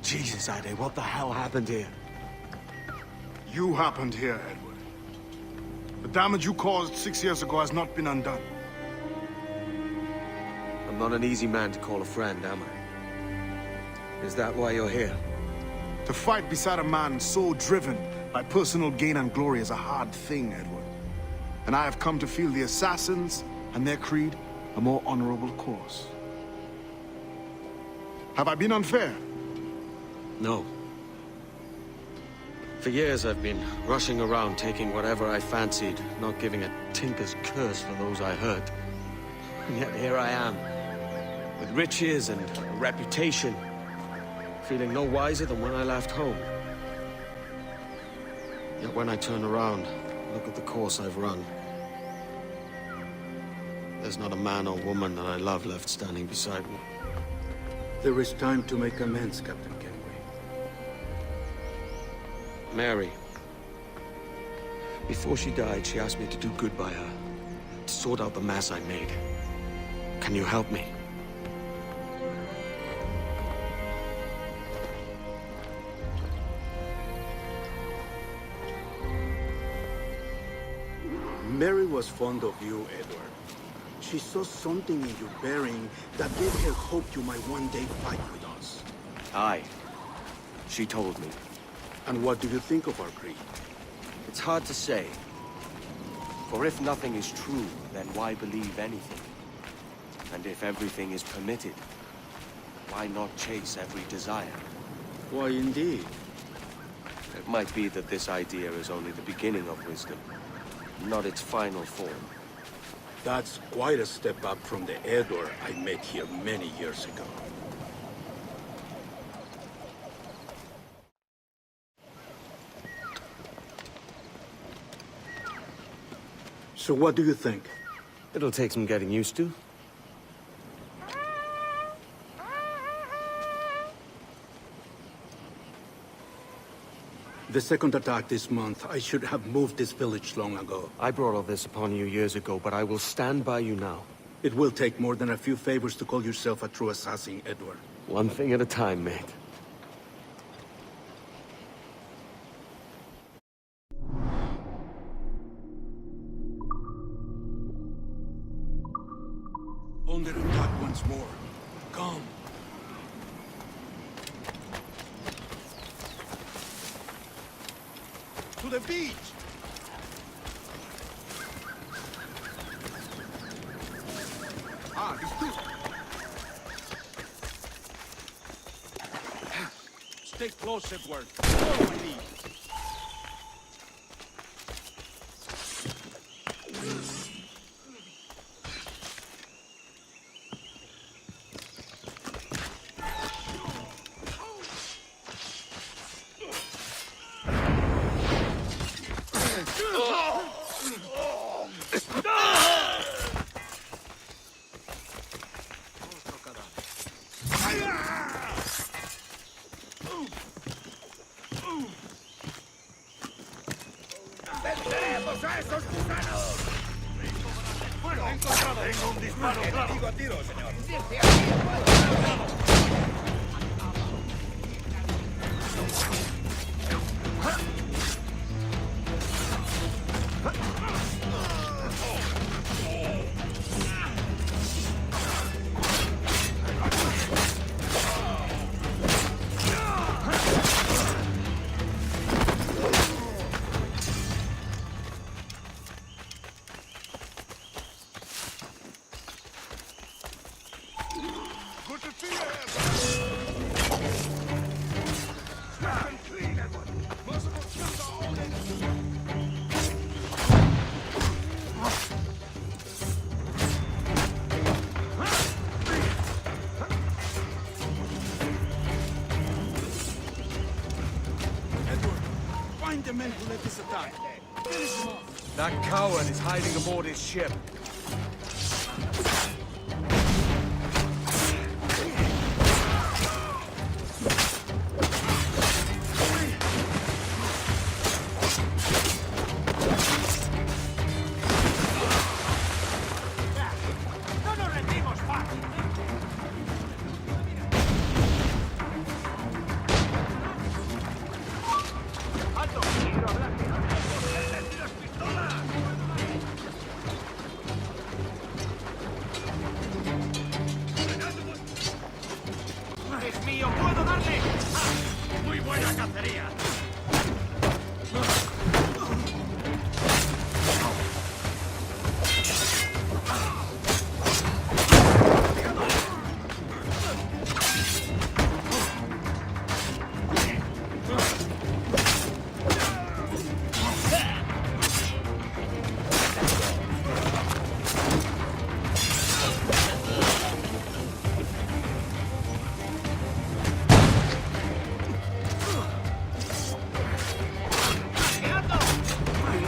Jesus, Ade, what the hell happened here? You happened here, Edward. The damage you caused 6 years ago has not been undone. I'm not an easy man to call a friend, am I? Is that why you're here? To fight beside a man so driven by personal gain and glory is a hard thing, Edward. And I have come to feel the assassins and their creed a more honorable course. Have I been unfair? No. For years I've been rushing around taking whatever I fancied, not giving a tinker's curse for those I hurt. And yet here I am, with riches and a reputation, feeling no wiser than when I left home. Yet when I turn around, look at the course I've run. There's not a man or woman that I love left standing beside me. There is time to make amends, Captain. Mary. Before she died, she asked me to do good by her, to sort out the mess I made. Can you help me? Mary was fond of you, Edward. She saw something in your bearing that gave her hope you might one day fight with us. Aye. She told me. And what do you think of our creed? It's hard to say. For if nothing is true, then why believe anything? And if everything is permitted, why not chase every desire? Why, indeed. It might be that this idea is only the beginning of wisdom, not its final form. That's quite a step up from the Edward I met here many years ago. So what do you think? It'll take some getting used to. The second attack this month, I should have moved this village long ago. I brought all this upon you years ago, but I will stand by you now. It will take more than a few favors to call yourself a true assassin, Edward. One thing at a time, mate. Under attack once more. Come. To the beach! Ah, these two. Stay close, Edward. Follow my lead. ¡Venceremos a esos gusanos! Bueno, he encontrado. Tengo un disparo claro. Digo a tiro, señor. Desde aquí puedo. this attack. That coward is hiding aboard his ship. No nos rendimos fácil. ¡Alto! ¡Quiero hablarte! ¡Las pistolas! ¡Es mío! ¡Puedo darle! ¡Ah! ¡Muy buena cacería! ¡Rápido!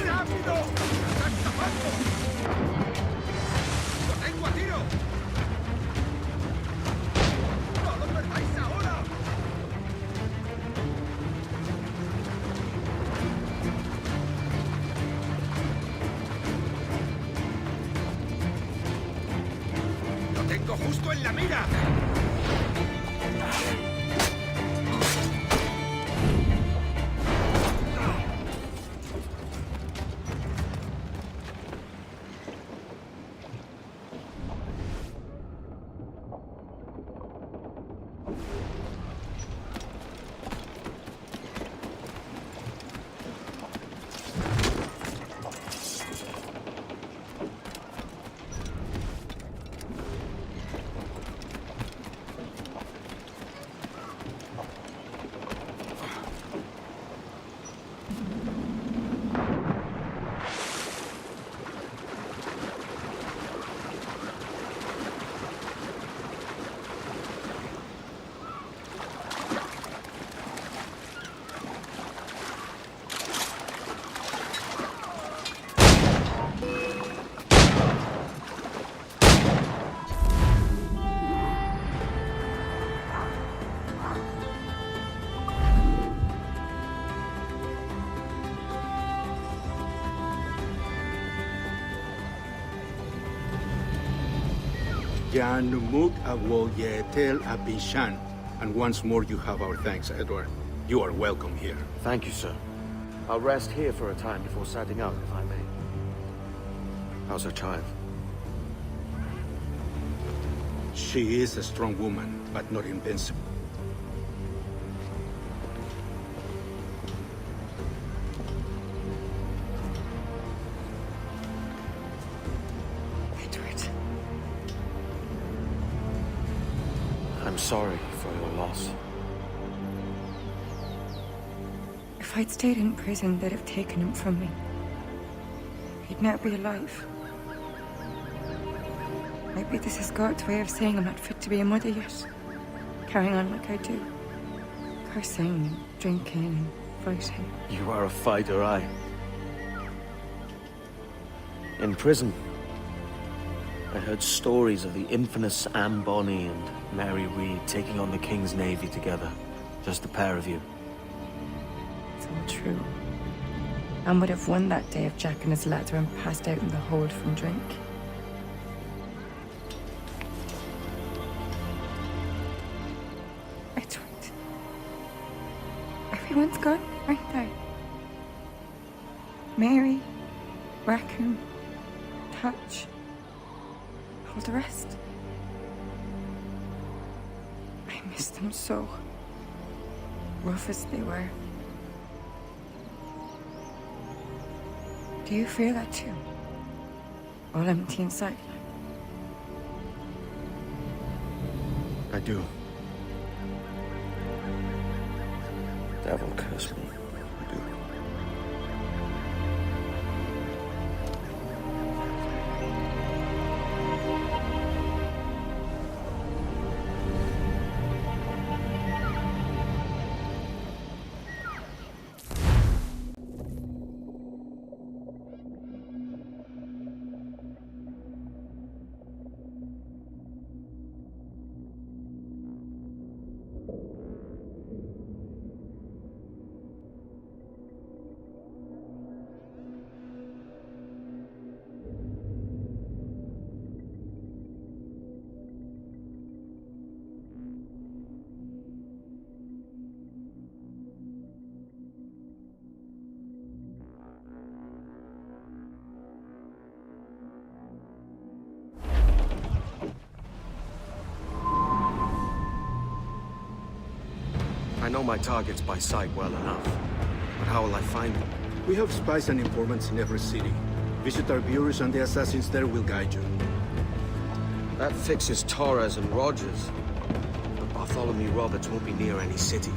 ¡Rápido! ¡Está escapando! ¡Lo tengo a tiro! ¡No lo perdáis ahora! ¡Lo tengo justo en la mira! Jan Muk Awoyetel Abishan. And once more you have our thanks, Edward. You are welcome here. Thank you, sir. I'll rest here for a time before setting out, if I may. How's her child? She is a strong woman, but not invincible. Edward. I'm sorry for your loss. If I'd stayed in prison, they'd have taken him from me. He'd now be alive. Maybe this is God's way of saying I'm not fit to be a mother yet. Carrying on like I do. Cursing and drinking and fighting. You are a fighter, aye. In prison, I heard stories of the infamous Anne Bonny and Mary Read taking on the King's Navy together. Just the pair of you. It's all true. Anne would have won that day if Jack and his lads weren't passed out in the hold from drink. Edward. Everyone's gone, aren't they? Mary, Raccoon, Touch, all the rest. I miss them so. Rough as they were. Do you feel that too? All empty inside? I do. Devil curse me. I do. know my targets by sight well enough. But how will I find them? We have spies and informants in every city. Visit our bureaus and the assassins there will guide you. That fixes Torres and Rogers. But Bartholomew Roberts won't be near any city.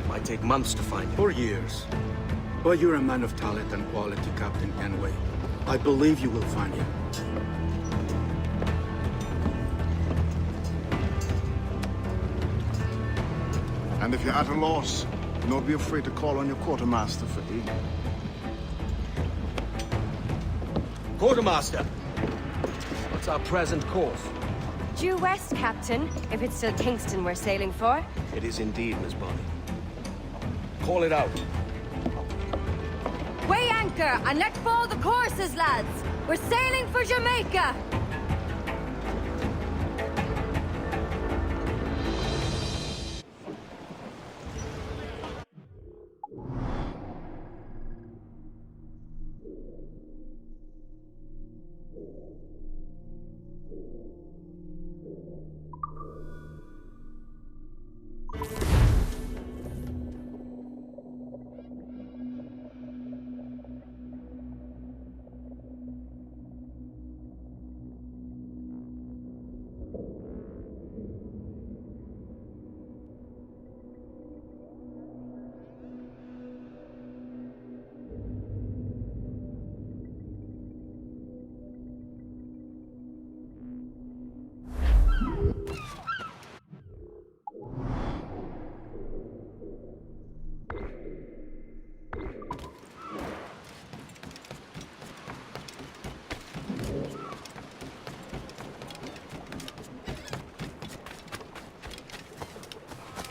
Might take months to find him. For years. But you're a man of talent and quality, Captain Kenway. I believe you will find him. And if you're at a loss, do not be afraid to call on your quartermaster for aid. Quartermaster! What's our present course? Due west, Captain, if it's still Kingston we're sailing for. It is indeed, Miss Bonny. Call it out. Weigh anchor and let fall the courses, lads! We're sailing for Jamaica!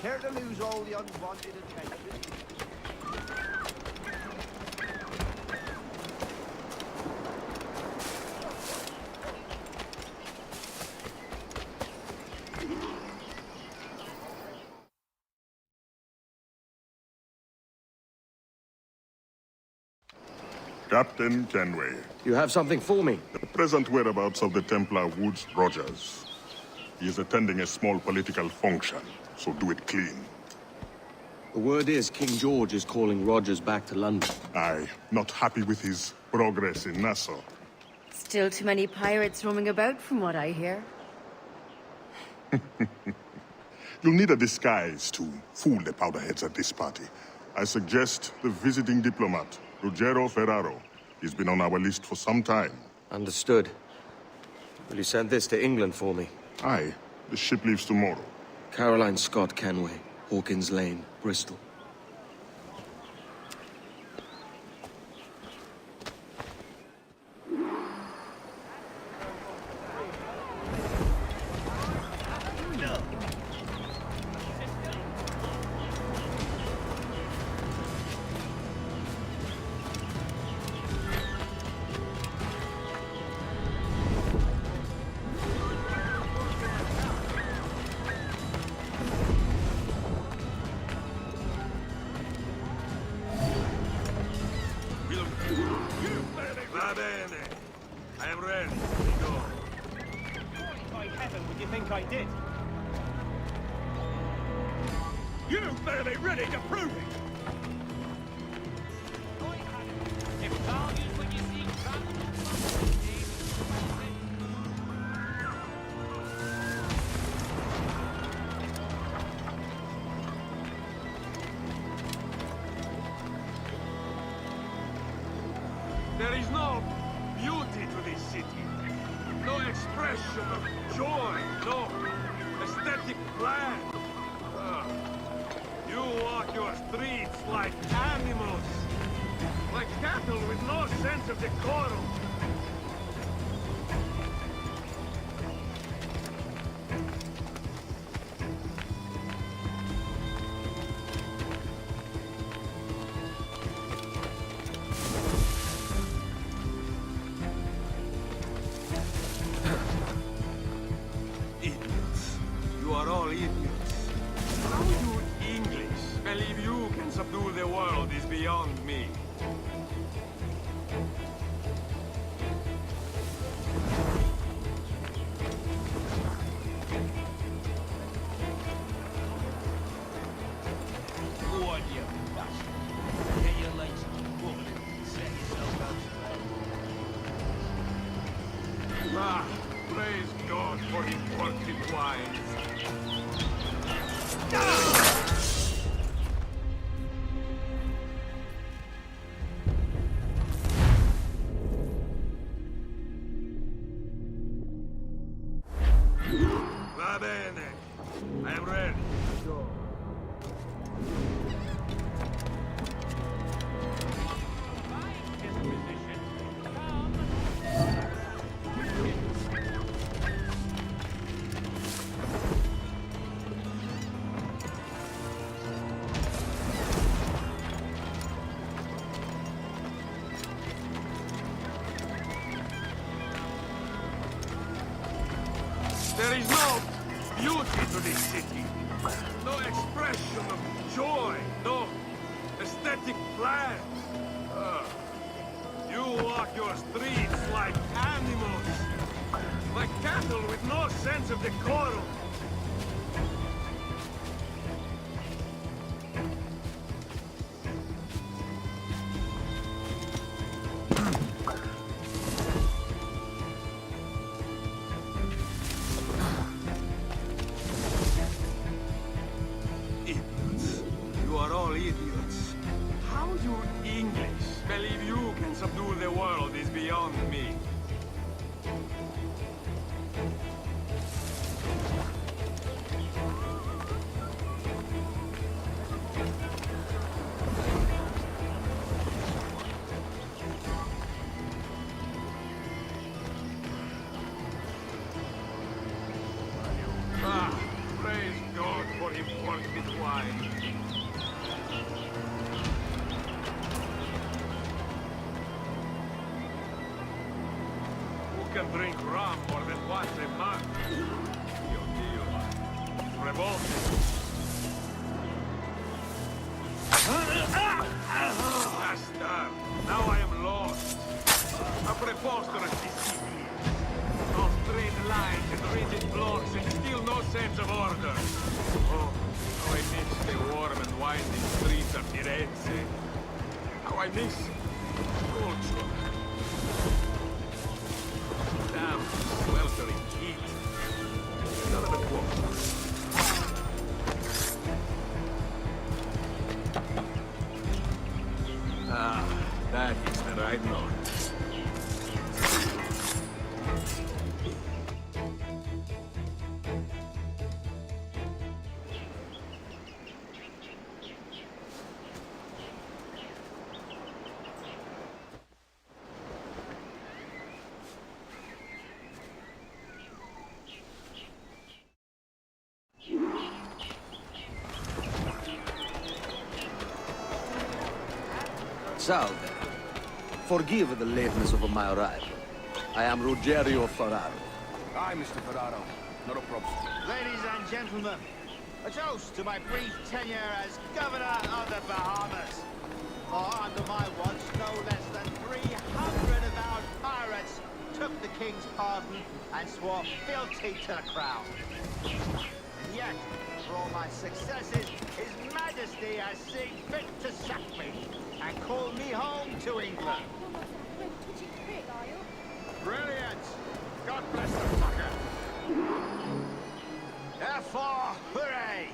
Care to lose all the unwanted attention? Captain Kenway. You have something for me? The present whereabouts of the Templar Woods Rogers. He is attending a small political function, so do it clean. The word is King George is calling Rogers back to London. Aye, not happy with his progress in Nassau. Still too many pirates roaming about from what I hear. You'll need a disguise to fool the powderheads at this party. I suggest the visiting diplomat, Ruggiero Ferraro. He's been on our list for some time. Understood. Will you send this to England for me? Aye, the ship leaves tomorrow. Caroline Scott Kenway, Hawkins Lane, Bristol. Va bene. I am ready. We go. By heaven, would you think I did? You better be ready to prove it. If you can't use what you see, There is no beauty to this city. No expression of joy. No aesthetic plan. You walk your streets like animals. Like cattle with no sense of decorum. Idiots. You are all idiots. How you English believe you can subdue the world is beyond me. Ah, praise God for his working wines. Va bene. I am ready. There is no beauty to this city. No expression of joy. No aesthetic plan. You walk your streets like animals. Like cattle with no sense of decorum. Idiots. You are all idiots. How you English believe you can subdue the world is beyond me. Ah, praise God for him worth his wine. Who can drink rum more than once a month? Dio, Dio. It's revolting. Bastard! Now I am lost. A preposterous discipline. No straight lines and rigid blocks and still no sense of order. Oh, how I miss the warm and winding streets of Firenze. How I miss culture. Damn, sweltering heat. None of it works. Ah, that is the right note. Salve. Forgive the lateness of my arrival. I am Ruggiero Ferraro. Hi, Mr. Ferraro. Not a problem. Ladies and gentlemen, a toast to my brief tenure as Governor of the Bahamas. For under my watch, no less than 300 avowed pirates took the King's pardon and swore fealty to the Crown. And yet, for all my successes, His Majesty has seen fit to sack me and call me home to England. Brilliant! God bless the fucker! Therefore, hooray!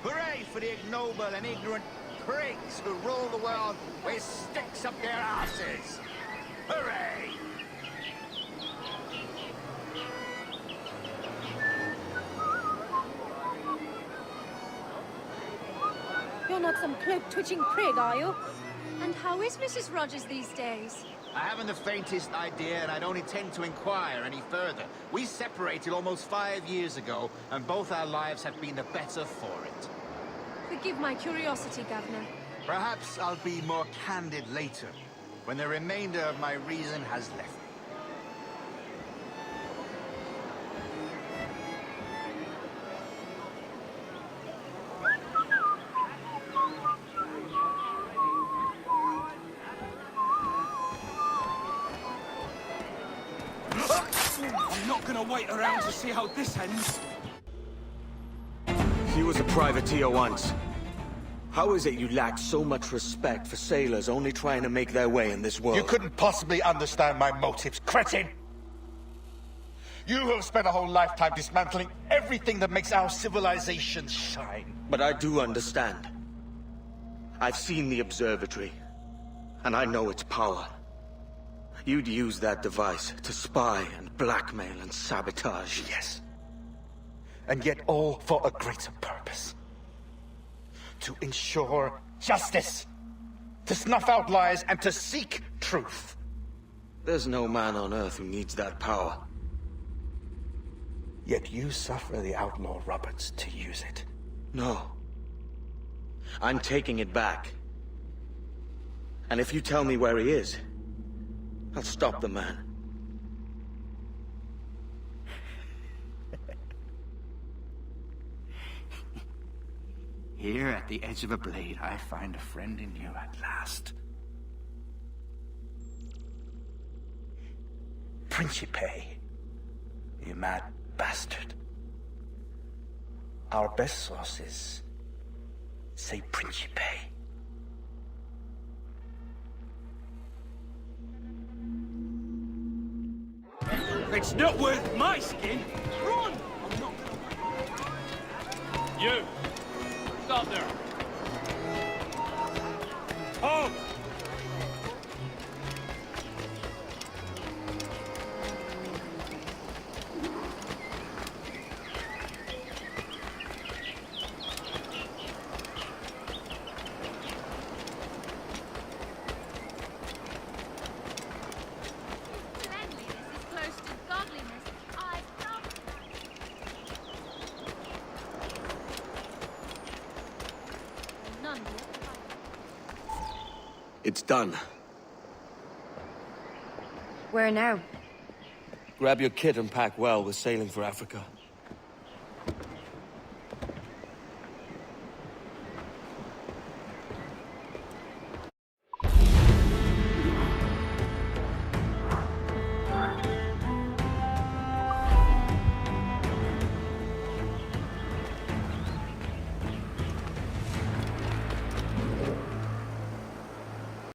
Hooray for the ignoble and ignorant prigs who rule the world with sticks up their asses! Hooray! You're not some cloak-twitching prig, are you? And how is Mrs. Rogers these days? I haven't the faintest idea, and I don't intend to inquire any further. We separated almost 5 years ago, and both our lives have been the better for it. Forgive my curiosity, Governor. Perhaps I'll be more candid later, when the remainder of my reason has left me. I'm not gonna wait around to see how this ends. He was a privateer once. How is it you lack so much respect for sailors only trying to make their way in this world? You couldn't possibly understand my motives, cretin! You have spent a whole lifetime dismantling everything that makes our civilization shine. But I do understand. I've seen the observatory, and I know its power. You'd use that device to spy and blackmail and sabotage. Yes. And yet all for a greater purpose. To ensure justice. To snuff out lies and to seek truth. There's no man on Earth who needs that power. Yet you suffer the outlaw Roberts to use it. No. I'm taking it back. And if you tell me where he is, I'll stop the man. Here at the edge of a blade, I find a friend in you at last. Principe, you mad bastard. Our best sources say Principe. It's not worth my skin. Run! You! Stop there! Oh! It's done. Where now? Grab your kit and pack well. We're sailing for Africa.